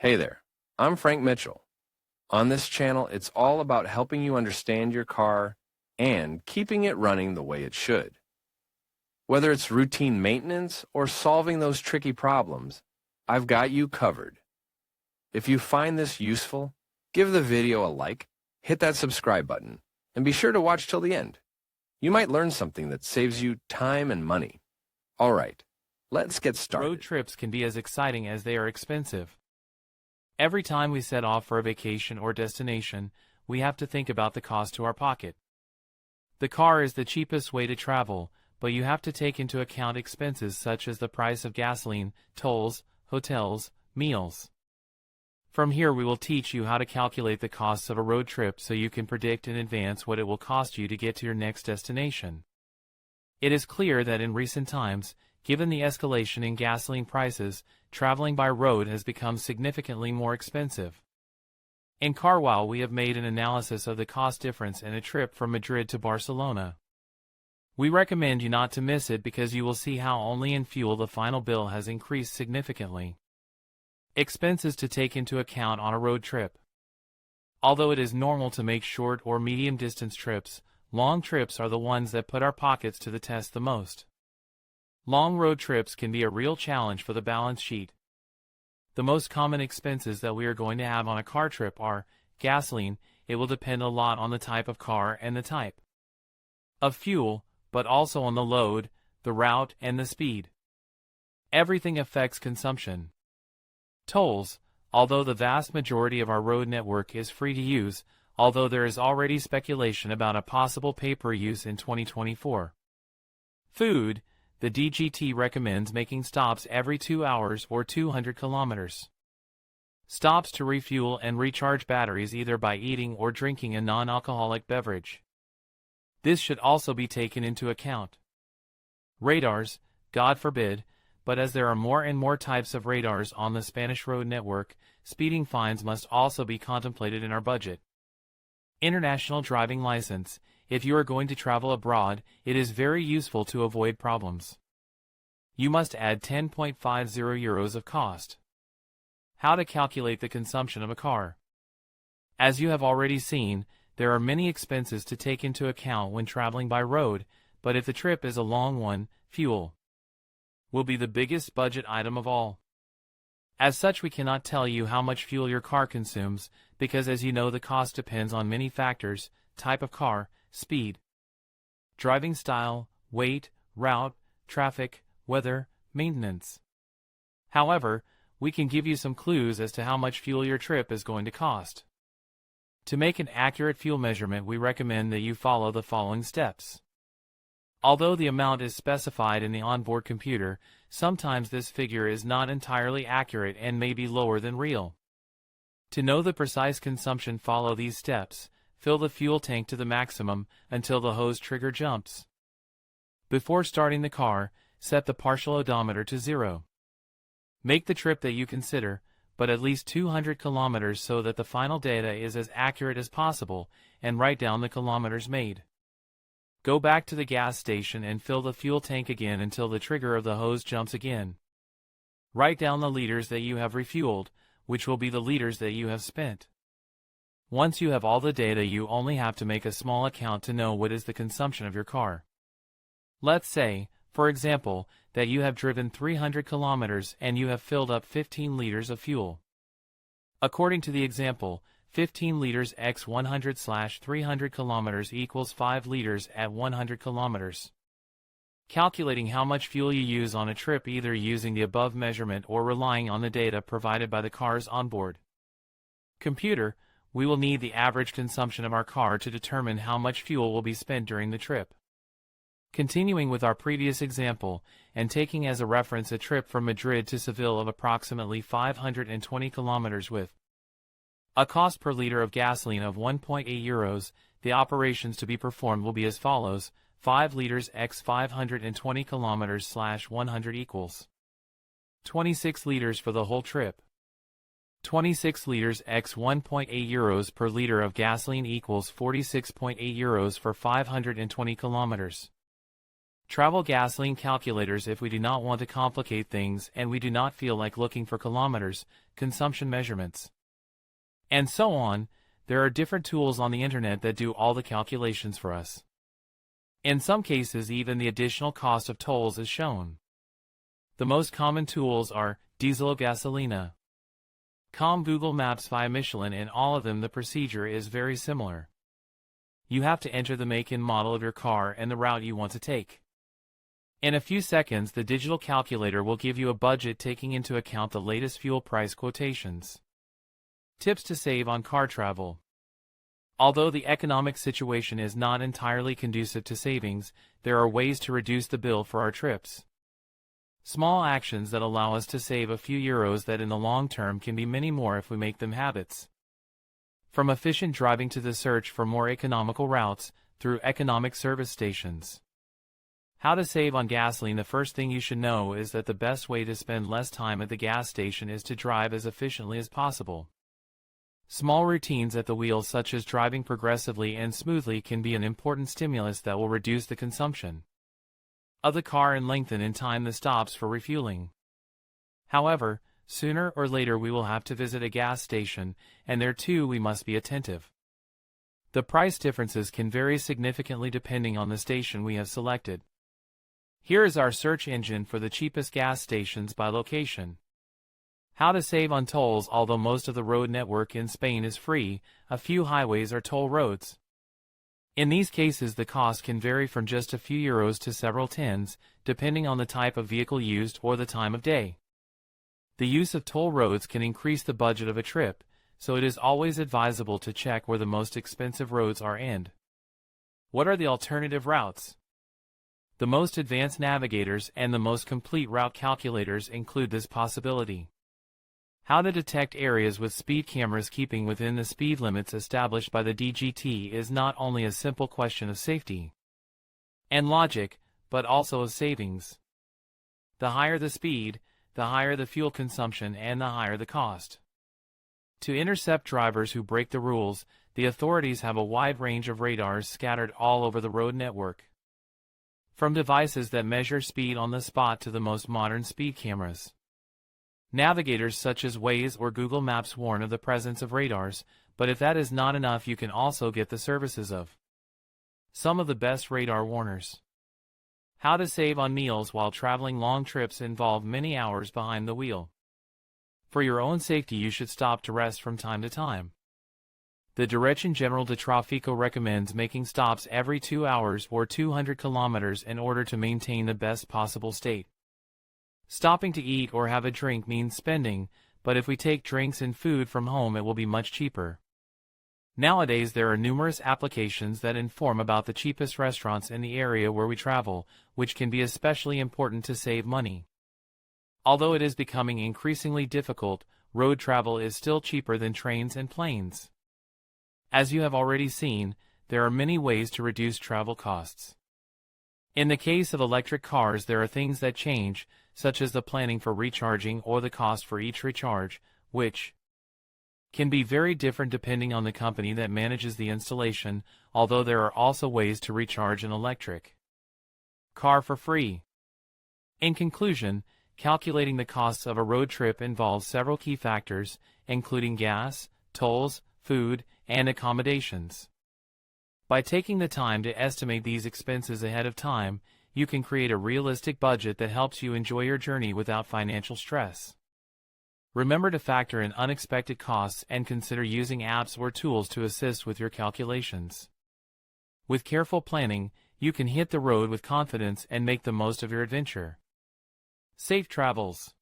Hey there, I'm Frank Mitchell. On this channel, it's all about helping you understand your car and keeping it running the way it should. Whether it's routine maintenance or solving those tricky problems, I've got you covered. If you find this useful, give the video a like, hit that subscribe button, and be sure to watch till the end. You might learn something that saves you time and money. All right, let's get started. Road trips can be as exciting as they are expensive. Every time we set off for a vacation or destination, we have to think about the cost to our pocket. The car is the cheapest way to travel, but you have to take into account expenses such as the price of gasoline, tolls, hotels, meals. From here we will teach you how to calculate the costs of a road trip so you can predict in advance what it will cost you to get to your next destination. It is clear that in recent times, given the escalation in gasoline prices, traveling by road has become significantly more expensive. In CarWow we have made an analysis of the cost difference in a trip from Madrid to Barcelona. We recommend you not to miss it because you will see how only in fuel the final bill has increased significantly. Expenses to take into account on a road trip. Although it is normal to make short or medium distance trips, long trips are the ones that put our pockets to the test the most. Long road trips can be a real challenge for the balance sheet. The most common expenses that we are going to have on a car trip are gasoline. It will depend a lot on the type of car and the type of fuel, but also on the load, the route, and the speed. Everything affects consumption. Tolls. Although the vast majority of our road network is free to use, although there is already speculation about a possible pay-per-use in 2024. Food. The DGT recommends making stops every 2 hours or 200 kilometers. Stops to refuel and recharge batteries either by eating or drinking a non-alcoholic beverage. This should also be taken into account. Radars, God forbid, but as there are more and more types of radars on the Spanish road network, speeding fines must also be contemplated in our budget. International driving license. If you are going to travel abroad, it is very useful to avoid problems. You must add 10.50 euros of cost. How to calculate the consumption of a car. As you have already seen, there are many expenses to take into account when traveling by road, but if the trip is a long one, fuel will be the biggest budget item of all. As such, we cannot tell you how much fuel your car consumes, because as you know the cost depends on many factors: type of car, speed, driving style, weight, route, traffic, weather, maintenance. However, we can give you some clues as to how much fuel your trip is going to cost. To make an accurate fuel measurement, we recommend that you follow the following steps. Although the amount is specified in the onboard computer, sometimes this figure is not entirely accurate and may be lower than real. To know the precise consumption, follow these steps. Fill the fuel tank to the maximum until the hose trigger jumps. Before starting the car, set the partial odometer to 0. Make the trip that you consider, but at least 200 kilometers so that the final data is as accurate as possible, and write down the kilometers made. Go back to the gas station and fill the fuel tank again until the trigger of the hose jumps again. Write down the liters that you have refueled, which will be the liters that you have spent. Once you have all the data, you only have to make a small account to know what is the consumption of your car. Let's say, for example, that you have driven 300 kilometers and you have filled up 15 liters of fuel. According to the example, 15 liters x 100/300 kilometers equals 5 liters at 100 kilometers. Calculating how much fuel you use on a trip either using the above measurement or relying on the data provided by the car's onboard computer, we will need the average consumption of our car to determine how much fuel will be spent during the trip. Continuing with our previous example, and taking as a reference a trip from Madrid to Seville of approximately 520 kilometers with a cost per liter of gasoline of 1.8 euros, the operations to be performed will be as follows: 5 liters x 520 kilometers/100 equals 26 liters for the whole trip. 26 liters x 1.8 euros per liter of gasoline equals 46.8 euros for 520 kilometers. Travel gasoline calculators if we do not want to complicate things and we do not feel like looking for kilometers, consumption measurements, and so on. There are different tools on the internet that do all the calculations for us. In some cases, even the additional cost of tolls is shown. The most common tools are diesel or gasolina, Google Maps via Michelin. In all of them the procedure is very similar. You have to enter the make and model of your car and the route you want to take. In a few seconds the digital calculator will give you a budget taking into account the latest fuel price quotations. Tips to save on car travel. Although the economic situation is not entirely conducive to savings, there are ways to reduce the bill for our trips. Small actions that allow us to save a few euros that in the long term can be many more if we make them habits. From efficient driving to the search for more economical routes through economic service stations. How to save on gasoline. The first thing you should know is that the best way to spend less time at the gas station is to drive as efficiently as possible. Small routines at the wheel, such as driving progressively and smoothly, can be an important stimulus that will reduce the consumption of the car and lengthen in time the stops for refueling. However, sooner or later we will have to visit a gas station, and there too we must be attentive. The price differences can vary significantly depending on the station we have selected. Here is our search engine for the cheapest gas stations by location. How to save on tolls. Although most of the road network in Spain is free, a few highways are toll roads. In these cases the cost can vary from just a few euros to several tens, depending on the type of vehicle used or the time of day. The use of toll roads can increase the budget of a trip, so it is always advisable to check where the most expensive roads are and what are the alternative routes. The most advanced navigators and the most complete route calculators include this possibility. How to detect areas with speed cameras. Keeping within the speed limits established by the DGT is not only a simple question of safety and logic, but also of savings. The higher the speed, the higher the fuel consumption and the higher the cost. To intercept drivers who break the rules, the authorities have a wide range of radars scattered all over the road network. From devices that measure speed on the spot to the most modern speed cameras. Navigators such as Waze or Google Maps warn of the presence of radars, but if that is not enough, you can also get the services of some of the best radar warners. How to save on meals while traveling. Long trips involve many hours behind the wheel. For your own safety you should stop to rest from time to time. The Dirección General de Tráfico recommends making stops every 2 hours or 200 kilometers in order to maintain the best possible state. Stopping to eat or have a drink means spending, but if we take drinks and food from home it will be much cheaper. Nowadays there are numerous applications that inform about the cheapest restaurants in the area where we travel, which can be especially important to save money. Although it is becoming increasingly difficult, road travel is still cheaper than trains and planes. As you have already seen, there are many ways to reduce travel costs. In the case of electric cars there are things that change, such as the planning for recharging or the cost for each recharge, which can be very different depending on the company that manages the installation, although there are also ways to recharge an electric car for free. In conclusion, calculating the costs of a road trip involves several key factors, including gas, tolls, food, and accommodations. By taking the time to estimate these expenses ahead of time, you can create a realistic budget that helps you enjoy your journey without financial stress. Remember to factor in unexpected costs and consider using apps or tools to assist with your calculations. With careful planning, you can hit the road with confidence and make the most of your adventure. Safe travels!